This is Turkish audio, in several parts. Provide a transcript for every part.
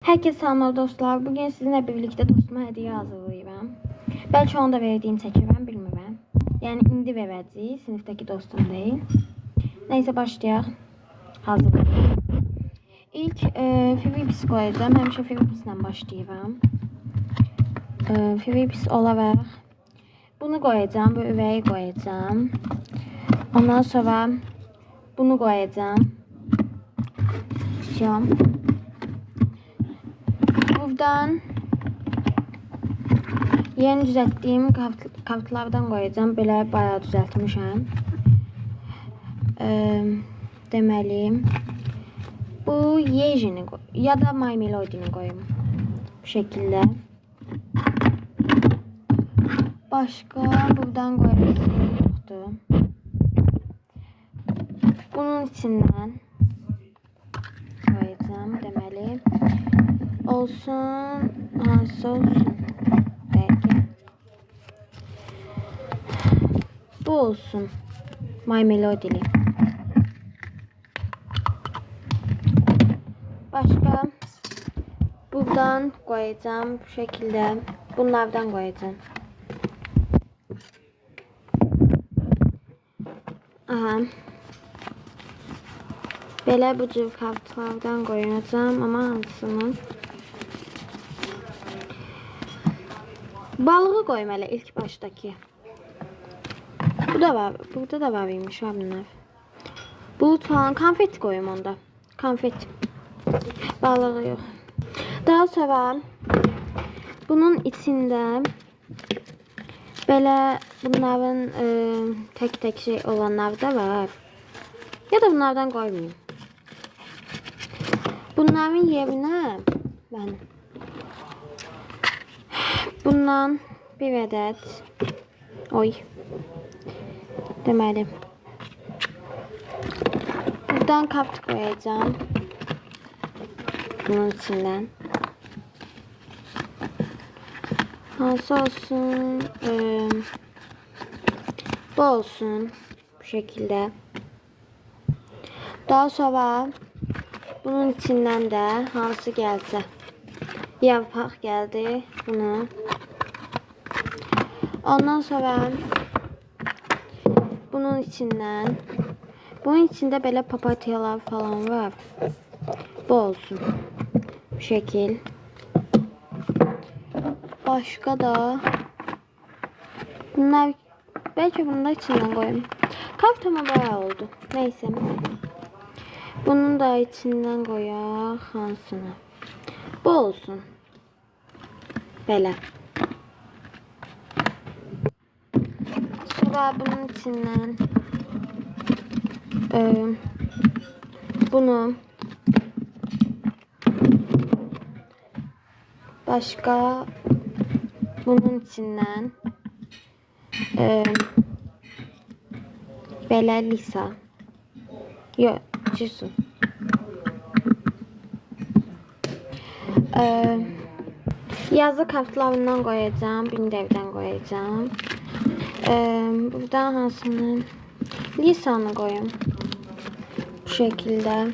Herkese selamlar dostlar. Bugün sizinle birlikte dostuma hediye hazırlayacağım. Belki onu da verdiğim çəkirəm, bilmirəm. Yani indi verəcəyik, sınıftaki dostum değil. Neyse başlayaq. Hazırlayayım. İlk Philips koyacağım. Həmişə Philips'lə başlayıram. Philips olaraq bunu koyacağım, bu üvəyi koyacağım. Ondan sonra bunu koyacağım. Buradan yeni düzelttiğim kartlardan koyacağım. Böyle bayağı düzeltmişəm. Deməli bu Yejini ya da My Melody'ni koyayım. Bu şekilde. Başka buradan koyacağım yoktu. Bunun içinden koyacağım. Deməli olsun, hansı olsun belki. Bu olsun. My Melody'li. Başka buradan koyacağım bu şekilde. Bunlardan koyacağım. Aha. Belə bu cür kartlardan koyacağım ama hansını? Balığı koymalı ilk baştaki. Bu da var. Burada da var imiş bunlar. Bulut falan konfet koyayım onda. Konfet. Balığı yok. Daha sonra bunun içinde böyle bunların tek tek şey olanlar da var. Ya da bunlardan koymayayım. Bunların yerine ben bundan bir adet deməli buradan kart koyacağım bunun içinden. Hansı olsun? Bu olsun bu şekilde. Daha sonra bunun içinden de hansı gelse yaprak geldi bunu. Ondan sonra bunun içinde böyle papatyalar falan var. Bu olsun. Bu şekil. Başka da bunlar belki bunu da içinden koyayım. Kaftama bayağı oldu. Neyse. Bunun da içinden koyak hansını. Bu olsun. Böyle. Sonra bunun içinden bunu başka bunun içinden böyle Lisa yok Jisoo yazı kartlarından koyacağım, Bindev'den koyacağım. Buradan hansını Lisa'nı koyayım. Bu şekilde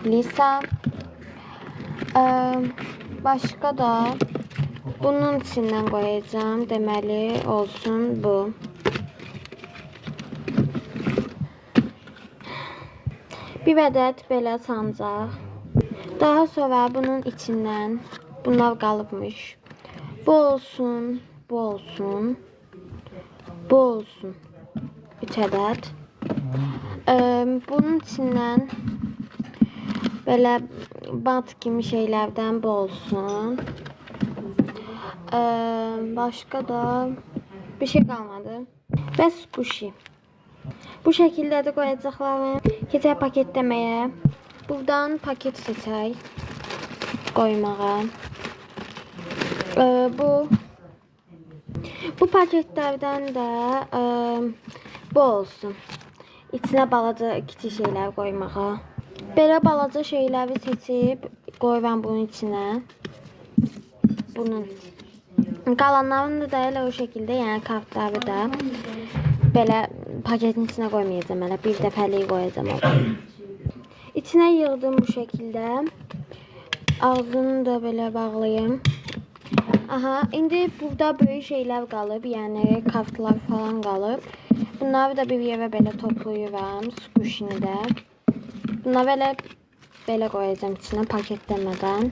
Lisa. Başka da bunun içinden koyacağım. Deməli olsun bu. Bir adet belə sancaq. Daha sonra bunun içinden bunlar kalıbmış. Bu olsun, bu olsun. Bu olsun. 3 adet. Bunun içinden böyle bant gibi şeylerden bu olsun. Başka da bir şey kalmadı. Ve squishy. Bu şekilde de koyacaklarım. Keçək paketlemeye. Buradan paket seçək. Koymağa. Bu paketlerden de bu olsun. İçine balaca kiçik şeyler koymağa. Belə balaca şeyləri seçib koyuram bunun içine. Bunun kalanlarını da elə o şekilde, yani kartları da belə paketin içine koymayacağım. Elə bir dəfəlik koyacağım. İçine yığdım bu şekilde. Ağzını da böyle bağlayayım. Aha, indi burada böyük şeyler qalıb, yəni kartlar falan qalıb. Bunları da bir yerə belə toplayıram, squishini də. Bunları belə qoyacağım içine paketləmədən.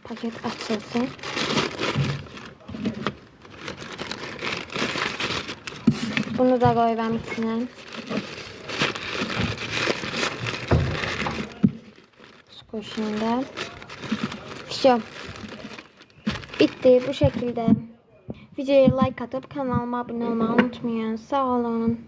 Paket açılsın. Bunu da koyuram içine. Squishini də. Все. Bitti bu şekilde. Videoya like atıp kanalıma abone olmayı unutmayın. Sağ olun.